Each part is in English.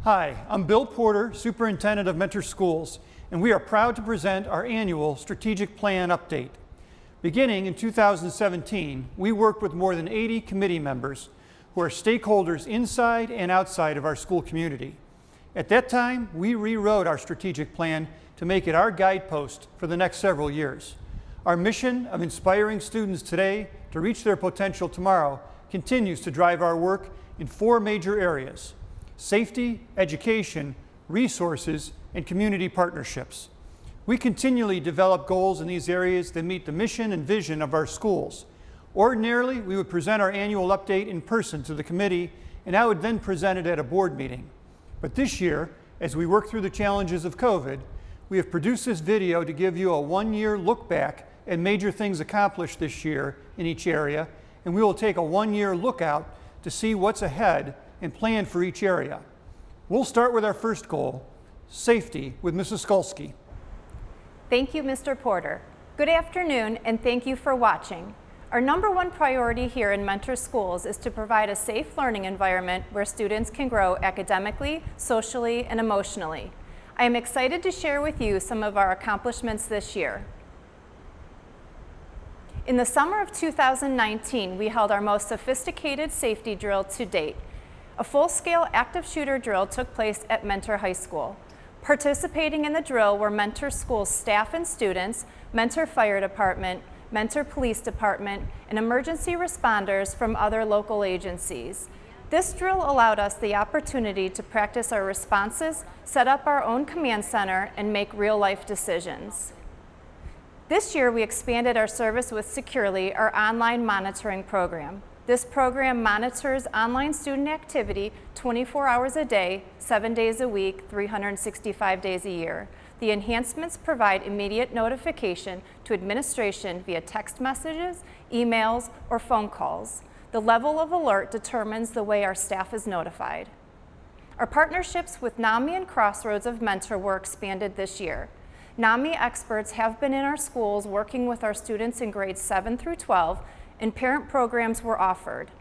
Hi, I'm Bill Porter, Superintendent of Mentor Schools, and we are proud to present our annual Strategic Plan Update. Beginning in 2017, we worked with more than 80 committee members who are stakeholders inside and outside of our school community. At that time, we rewrote our strategic plan to make it our guidepost for the next several years. Our mission of inspiring students today to reach their potential tomorrow continues to drive our work in 4 major areas: safety, education, resources, and community partnerships. We continually develop goals in these areas that meet the mission and vision of our schools. Ordinarily, we would present our annual update in person to the committee, and I would then present it at a board meeting. But this year, as we work through the challenges of COVID, we have produced this video to give you a 1-year look back at major things accomplished this year in each area, and we will take a 1-year look out to see what's ahead and plan for each area. We'll start with our first goal, safety, with Mrs. Kowski. Thank you, Mr. Porter. Good afternoon, and thank you for watching. Our #1 priority here in Mentor Schools is to provide a safe learning environment where students can grow academically, socially, and emotionally. I am excited to share with you some of our accomplishments this year. In the summer of 2019, we held our most sophisticated safety drill to date. A full-scale active shooter drill took place at Mentor High School. Participating in the drill were Mentor School's staff and students, Mentor Fire Department, Mentor Police Department, and emergency responders from other local agencies. This drill allowed us the opportunity to practice our responses, set up our own command center, and make real-life decisions. This year, we expanded our service with Securely, our online monitoring program. This program monitors online student activity 24 hours a day, 7 days a week, 365 days a year. The enhancements provide immediate notification to administration via text messages, emails, or phone calls. The level of alert determines the way our staff is notified. Our partnerships with NAMI and Crossroads of Mentor were expanded this year. NAMI experts have been in our schools working with our students in grades 7 through 12, and parent programs were offered.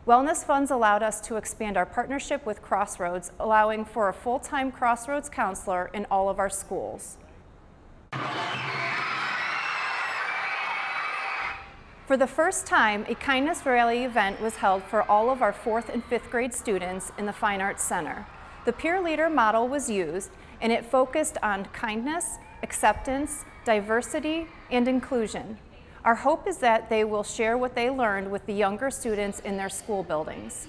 Wellness funds allowed us to expand our partnership with Crossroads, allowing for a full-time Crossroads counselor in all of our schools. For the first time, a kindness rally event was held for all of our 4th and 5th grade students in the Fine Arts Center. The peer leader model was used, and it focused on kindness, acceptance, diversity, and inclusion. Our hope is that they will share what they learned with the younger students in their school buildings.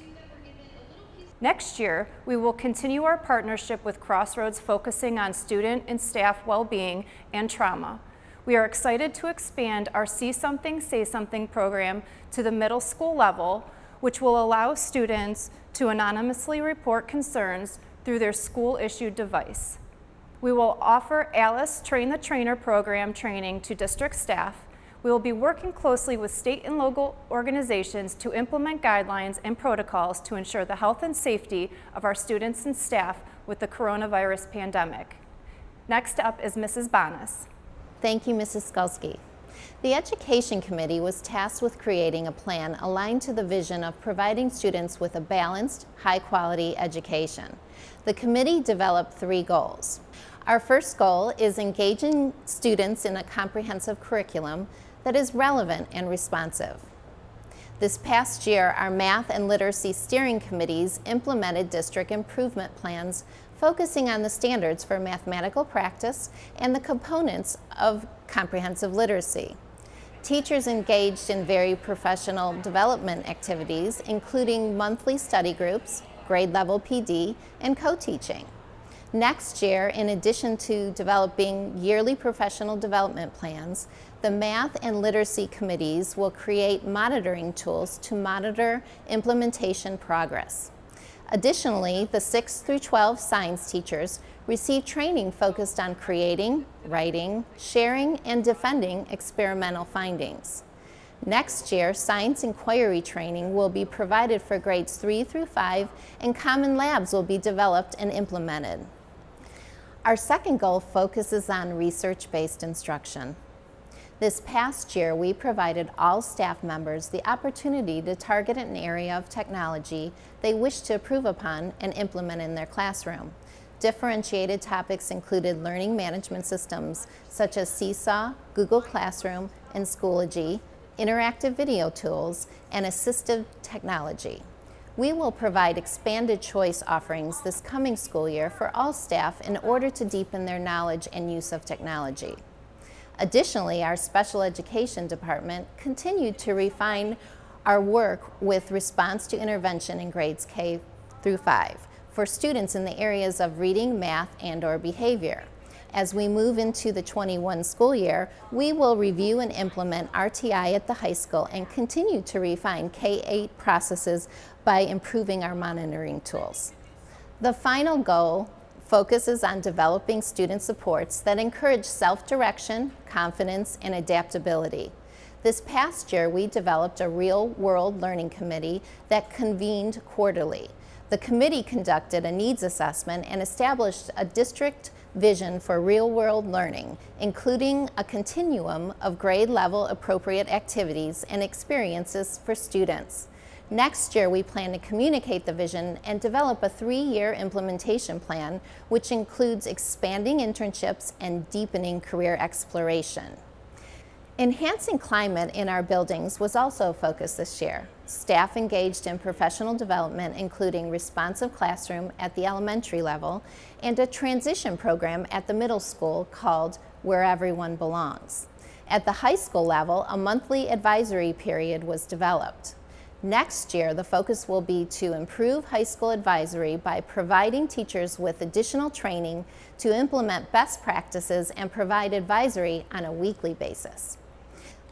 Next year, we will continue our partnership with Crossroads, focusing on student and staff well-being and trauma. We are excited to expand our See Something, Say Something program to the middle school level, which will allow students to anonymously report concerns through their school-issued device. We will offer Alice Train the Trainer program training to district staff. We will be working closely with state and local organizations to implement guidelines and protocols to ensure the health and safety of our students and staff with the coronavirus pandemic. Next up is Mrs. Bonas. Thank you, Mrs. Kowski. The Education Committee was tasked with creating a plan aligned to the vision of providing students with a balanced, high-quality education. The committee developed 3 goals. Our first goal is engaging students in a comprehensive curriculum that is relevant and responsive. This past year, our Math and Literacy Steering Committees implemented district improvement plans focusing on the standards for mathematical practice and the components of comprehensive literacy. Teachers engaged in very professional development activities, including monthly study groups, grade level PD, and co-teaching. Next year, in addition to developing yearly professional development plans, the Math and Literacy Committees will create monitoring tools to monitor implementation progress. Additionally, the 6th through 12 science teachers receive training focused on creating, writing, sharing, and defending experimental findings. Next year, science inquiry training will be provided for grades 3 through 5, and common labs will be developed and implemented. Our second goal focuses on research-based instruction. This past year, we provided all staff members the opportunity to target an area of technology they wish to improve upon and implement in their classroom. Differentiated topics included learning management systems such as Seesaw, Google Classroom, and Schoology, interactive video tools, and assistive technology. We will provide expanded choice offerings this coming school year for all staff in order to deepen their knowledge and use of technology. Additionally, our special education department continued to refine our work with response to intervention in grades K through 5 for students in the areas of reading, math, and/or behavior. As we move into the 21 school year, we will review and implement RTI at the high school and continue to refine K-8 processes by improving our monitoring tools. The final goal focuses on developing student supports that encourage self-direction, confidence, and adaptability. This past year, we developed a real-world learning committee that convened quarterly. The committee conducted a needs assessment and established a district vision for real-world learning, including a continuum of grade-level appropriate activities and experiences for students. Next year, we plan to communicate the vision and develop a 3-year implementation plan, which includes expanding internships and deepening career exploration. Enhancing climate in our buildings was also a focus this year. Staff engaged in professional development, including responsive classroom at the elementary level and a transition program at the middle school called Where Everyone Belongs. At the high school level, a monthly advisory period was developed. Next year, the focus will be to improve high school advisory by providing teachers with additional training to implement best practices and provide advisory on a weekly basis.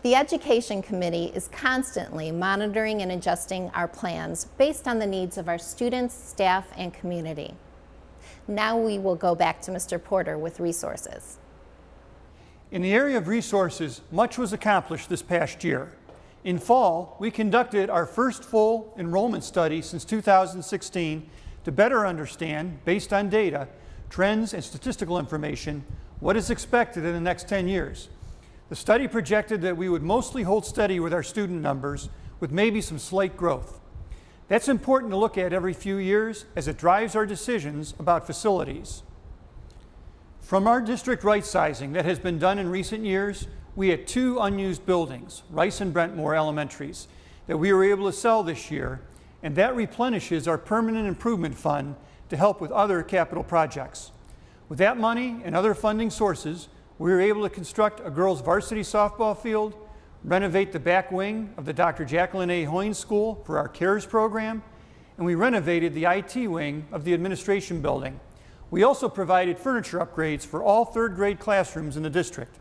The Education Committee is constantly monitoring and adjusting our plans based on the needs of our students, staff, and community. Now we will go back to Mr. Porter with resources. In the area of resources, much was accomplished this past year. In fall, we conducted our first full enrollment study since 2016 to better understand, based on data, trends, and statistical information, what is expected in the next 10 years. The study projected that we would mostly hold steady with our student numbers, with maybe some slight growth. That's important to look at every few years as it drives our decisions about facilities. From our district right sizing that has been done in recent years, we had 2 unused buildings, Rice and Brentmore Elementaries, that we were able to sell this year, and that replenishes our permanent improvement fund to help with other capital projects. With that money and other funding sources, we were able to construct a girls' varsity softball field, renovate the back wing of the Dr. Jacqueline A. Hoynes School for our CARES program, and we renovated the IT wing of the administration building. We also provided furniture upgrades for all 3rd grade classrooms in the district.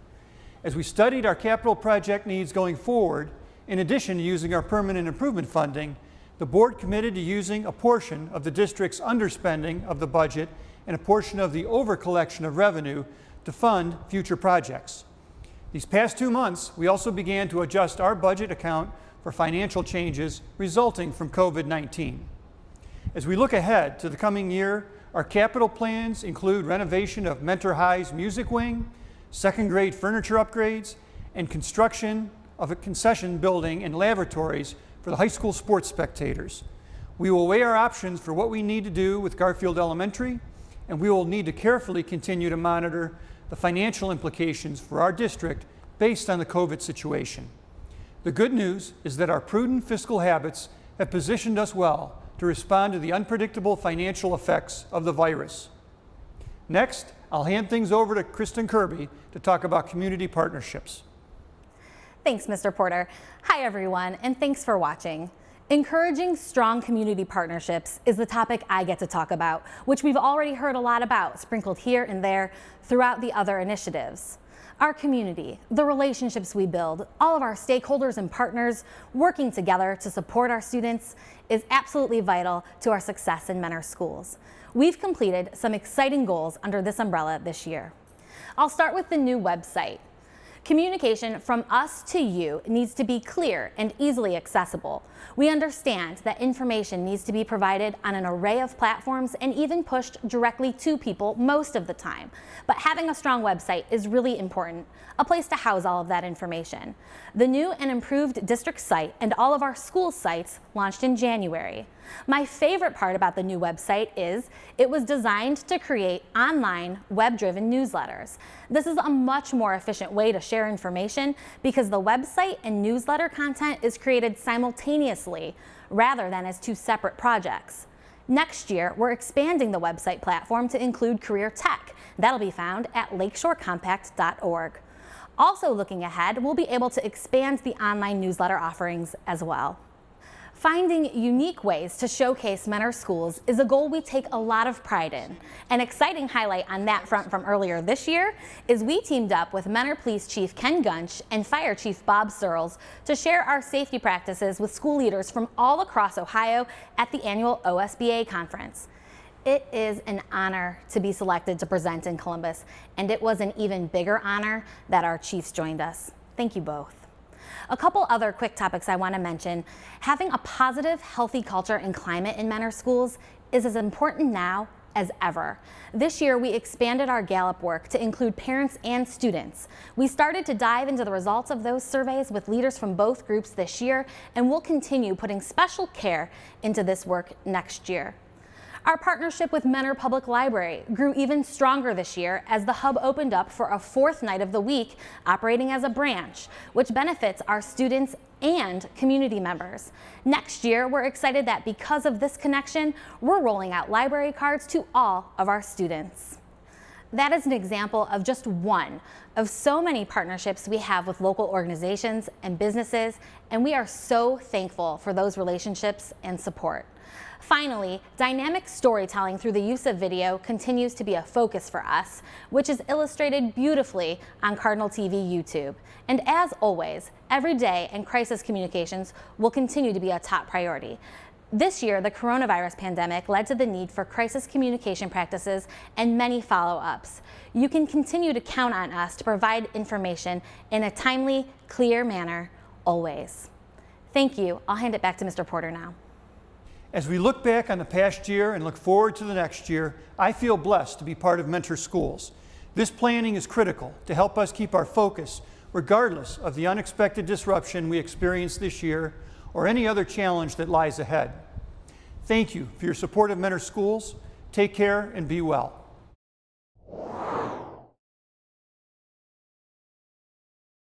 As we studied our capital project needs going forward, in addition to using our permanent improvement funding, the board committed to using a portion of the district's underspending of the budget and a portion of the overcollection of revenue to fund future projects. These past 2 months, we also began to adjust our budget account for financial changes resulting from COVID-19. As we look ahead to the coming year, our capital plans include renovation of Mentor High's music wing, 2nd grade furniture upgrades, and construction of a concession building and laboratories for the high school sports spectators. We will weigh our options for what we need to do with Garfield Elementary, and we will need to carefully continue to monitor the financial implications for our district based on the COVID situation. The good news is that our prudent fiscal habits have positioned us well to respond to the unpredictable financial effects of the virus. Next, I'll hand things over to Kristen Kirby to talk about community partnerships. Thanks, Mr. Porter. Hi, everyone, and thanks for watching. Encouraging strong community partnerships is the topic I get to talk about, which we've already heard a lot about, sprinkled here and there throughout the other initiatives. Our community, the relationships we build, all of our stakeholders and partners working together to support our students is absolutely vital to our success in Mentor schools. We've completed some exciting goals under this umbrella this year. I'll start with the new website. Communication from us to you needs to be clear and easily accessible. We understand that information needs to be provided on an array of platforms and even pushed directly to people most of the time. But having a strong website is really important, a place to house all of that information. The new and improved district site and all of our school sites launched in January. My favorite part about the new website is it was designed to create online, web-driven newsletters. This is a much more efficient way to share information because the website and newsletter content is created simultaneously rather than as two separate projects. Next year, we're expanding the website platform to include career tech. That'll be found at lakeshorecompact.org. Also looking ahead, we'll be able to expand the online newsletter offerings as well. Finding unique ways to showcase Mentor schools is a goal we take a lot of pride in. An exciting highlight on that front from earlier this year is we teamed up with Mentor Police Chief Ken Gunch and Fire Chief Bob Searles to share our safety practices with school leaders from all across Ohio at the annual OSBA conference. It is an honor to be selected to present in Columbus, and it was an even bigger honor that our chiefs joined us. Thank you both. A couple other quick topics I want to mention. Having a positive, healthy culture and climate in Mentor schools is as important now as ever. This year, we expanded our Gallup work to include parents and students. We started to dive into the results of those surveys with leaders from both groups this year, and we'll continue putting special care into this work next year. Our partnership with Mentor Public Library grew even stronger this year as the hub opened up for a fourth night of the week, operating as a branch, which benefits our students and community members. Next year, we're excited that because of this connection, we're rolling out library cards to all of our students. That is an example of just one of so many partnerships we have with local organizations and businesses, and we are so thankful for those relationships and support. Finally, dynamic storytelling through the use of video continues to be a focus for us, which is illustrated beautifully on Cardinal TV YouTube. And as always, every day and crisis communications will continue to be a top priority. This year, the coronavirus pandemic led to the need for crisis communication practices and many follow-ups. You can continue to count on us to provide information in a timely, clear manner, always. Thank you. I'll hand it back to Mr. Porter now. As we look back on the past year and look forward to the next year, I feel blessed to be part of Mentor Schools. This planning is critical to help us keep our focus regardless of the unexpected disruption we experienced this year or any other challenge that lies ahead. Thank you for your support of Mentor Schools. Take care and be well.